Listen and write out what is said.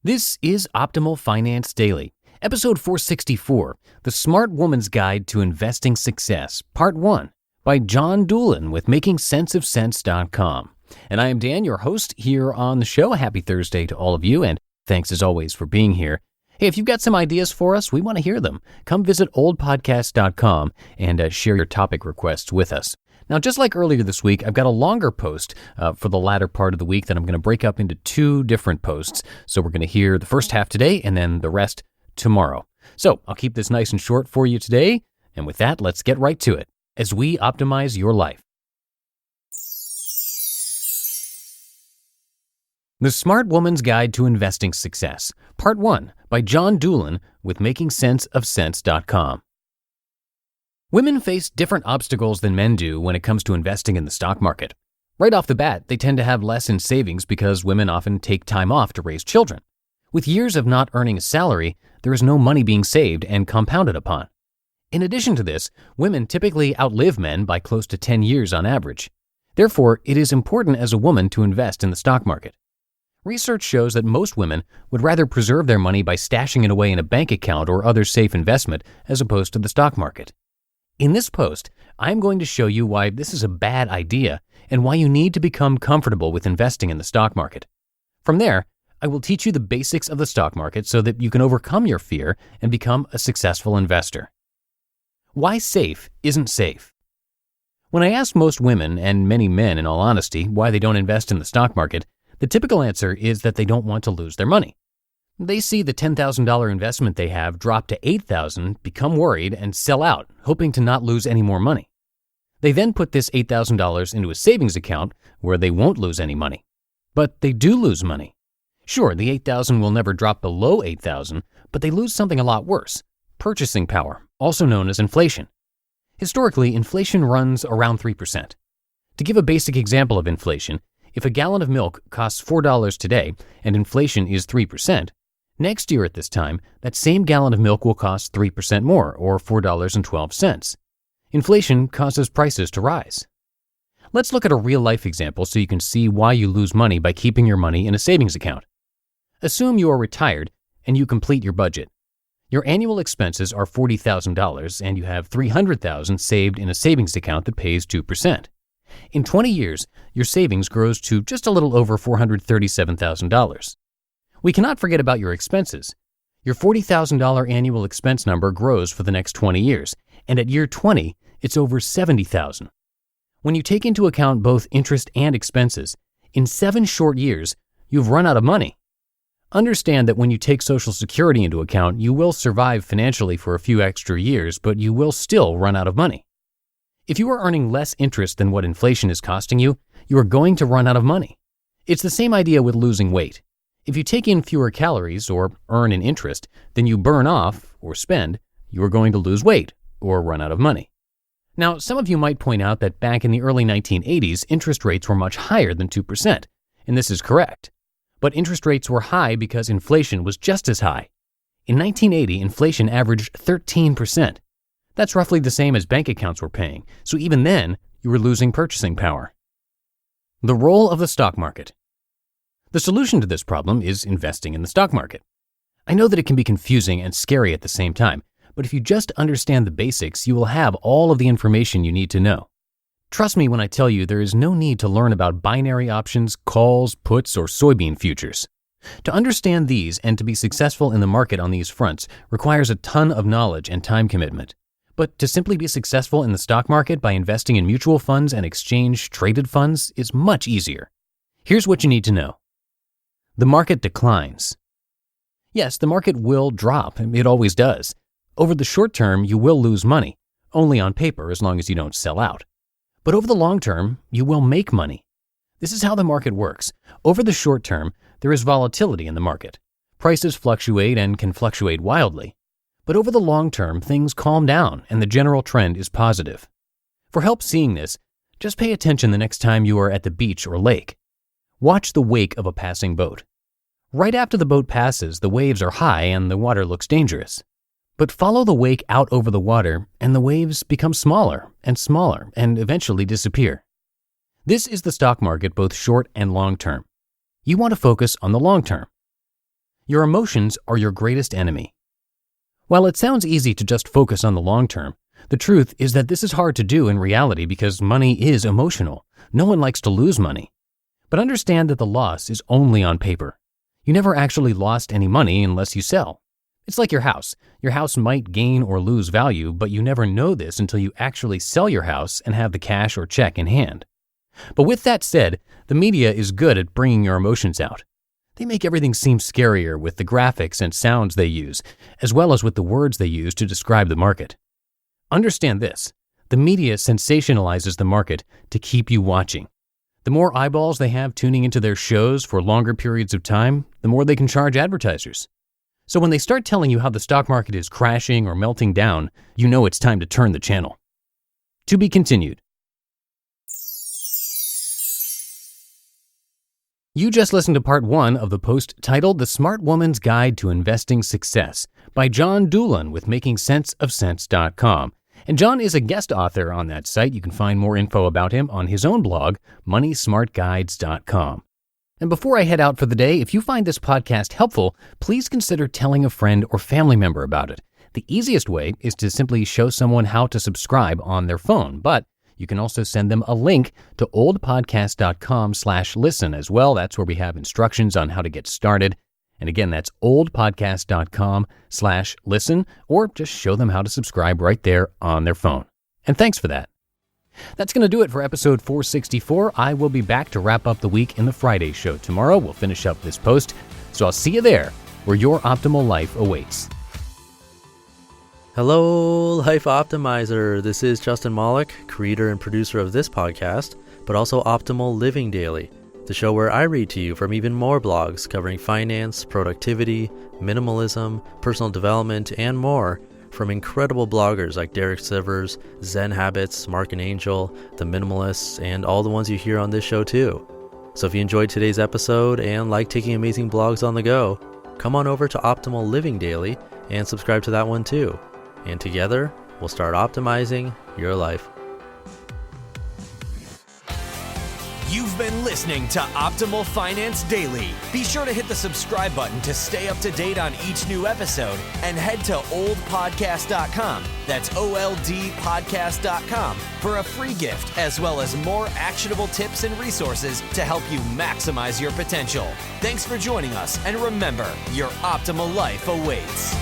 This is Optimal Finance Daily, episode 464, The Smart Woman's Guide to Investing Success, Part 1, by Jon Dulin with MakingSenseOfSense.com. And I am Dan, your host here on the show. Happy Thursday to all of you, and thanks as always for being here. Hey, if you've got some ideas for us, we want to hear them. Come visit oldpodcast.com and share your topic requests with us. Now, just like earlier this week, I've got a longer post for the latter part of the week that I'm going to break up into two different posts. So we're going to hear the first half today and then the rest tomorrow. So I'll keep this nice and short for you today. And with that, let's get right to it as we optimize your life. The Smart Woman's Guide to Investing Success, Part 1, by Jon Dulin with MakingSenseOfSense.com. Women face different obstacles than men do when it comes to investing in the stock market. Right off the bat, they tend to have less in savings because women often take time off to raise children. With years of not earning a salary, there is no money being saved and compounded upon. In addition to this, women typically outlive men by close to 10 years on average. Therefore, it is important as a woman to invest in the stock market. Research shows that most women would rather preserve their money by stashing it away in a bank account or other safe investment as opposed to the stock market. In this post, I'm going to show you why this is a bad idea and why you need to become comfortable with investing in the stock market. From there, I will teach you the basics of the stock market so that you can overcome your fear and become a successful investor. Why safe isn't safe? When I ask most women, and many men in all honesty, why they don't invest in the stock market, the typical answer is that they don't want to lose their money. They see the $10,000 investment they have drop to $8,000, become worried, and sell out, hoping to not lose any more money. They then put this $8,000 into a savings account where they won't lose any money. But they do lose money. Sure, the $8,000 will never drop below $8,000, but they lose something a lot worse: purchasing power, also known as inflation. Historically, inflation runs around 3%. To give a basic example of inflation, if a gallon of milk costs $4 today and inflation is 3%, next year at this time, that same gallon of milk will cost 3% more, or $4.12. Inflation causes prices to rise. Let's look at a real-life example so you can see why you lose money by keeping your money in a savings account. Assume you are retired and you complete your budget. Your annual expenses are $40,000 and you have $300,000 saved in a savings account that pays 2%. In 20 years, your savings grows to just a little over $437,000. We cannot forget about your expenses. Your $40,000 annual expense number grows for the next 20 years, and at year 20, it's over $70,000. When you take into account both interest and expenses, in 7 short years, you've run out of money. Understand that when you take Social Security into account, you will survive financially for a few extra years, but you will still run out of money. If you are earning less interest than what inflation is costing you, you are going to run out of money. It's the same idea with losing weight. If you take in fewer calories or earn an interest than you burn off or spend, you are going to lose weight or run out of money. Now, some of you might point out that back in the early 1980s, interest rates were much higher than 2%, and this is correct. But interest rates were high because inflation was just as high. In 1980, inflation averaged 13%. That's roughly the same as bank accounts were paying, so even then, you were losing purchasing power. The role of the stock market. The solution to this problem is investing in the stock market. I know that it can be confusing and scary at the same time, but if you just understand the basics, you will have all of the information you need to know. Trust me when I tell you there is no need to learn about binary options, calls, puts, or soybean futures. To understand these and to be successful in the market on these fronts requires a ton of knowledge and time commitment. But to simply be successful in the stock market by investing in mutual funds and exchange-traded funds is much easier. Here's what you need to know. The market declines. Yes, the market will drop. It always does. Over the short term, you will lose money, only on paper as long as you don't sell out. But over the long term, you will make money. This is how the market works. Over the short term, there is volatility in the market. Prices fluctuate and can fluctuate wildly. But over the long term, things calm down and the general trend is positive. For help seeing this, just pay attention the next time you are at the beach or lake. Watch the wake of a passing boat. Right after the boat passes, the waves are high and the water looks dangerous. But follow the wake out over the water and the waves become smaller and eventually disappear. This is the stock market both short and long term. You want to focus on the long term. Your emotions are your greatest enemy. While it sounds easy to just focus on the long term, the truth is that this is hard to do in reality because money is emotional. No one likes to lose money. But understand that the loss is only on paper. You never actually lost any money unless you sell. It's like your house. Your house might gain or lose value, but you never know this until you actually sell your house and have the cash or check in hand. But with that said, the media is good at bringing your emotions out. They make everything seem scarier with the graphics and sounds they use, as well as with the words they use to describe the market. Understand this: the media sensationalizes the market to keep you watching. The more eyeballs they have tuning into their shows for longer periods of time, the more they can charge advertisers. So when they start telling you how the stock market is crashing or melting down, you know it's time to turn the channel. To be continued. You just listened to part 1 of the post titled The Smart Woman's Guide to Investing Success by Jon Dulin with makingsenseofsense.com. And Jon is a guest author on that site. You can find more info about him on his own blog, moneysmartguides.com. And before I head out for the day, if you find this podcast helpful, please consider telling a friend or family member about it. The easiest way is to simply show someone how to subscribe on their phone, but you can also send them a link to oldpodcast.com/listen as well. That's where we have instructions on how to get started. And again, that's oldpodcast.com/listen, or just show them how to subscribe right there on their phone. And thanks for that. That's going to do it for episode 464. I will be back to wrap up the week in the Friday show tomorrow. We'll finish up this post. So I'll see you there, where your optimal life awaits. Hello, Life Optimizer. This is Justin Malik, creator and producer of this podcast, but also Optimal Living Daily, the show where I read to you from even more blogs covering finance, productivity, minimalism, personal development, and more from incredible bloggers like Derek Sivers, Zen Habits, Mark and Angel, The Minimalists, and all the ones you hear on this show too. So if you enjoyed today's episode and like taking amazing blogs on the go, come on over to Optimal Living Daily and subscribe to that one too. And together, we'll start optimizing your life. You've been listening to Optimal Finance Daily. Be sure to hit the subscribe button to stay up to date on each new episode and head to oldpodcast.com. That's OLDpodcast.com for a free gift as well as more actionable tips and resources to help you maximize your potential. Thanks for joining us, and remember, your optimal life awaits.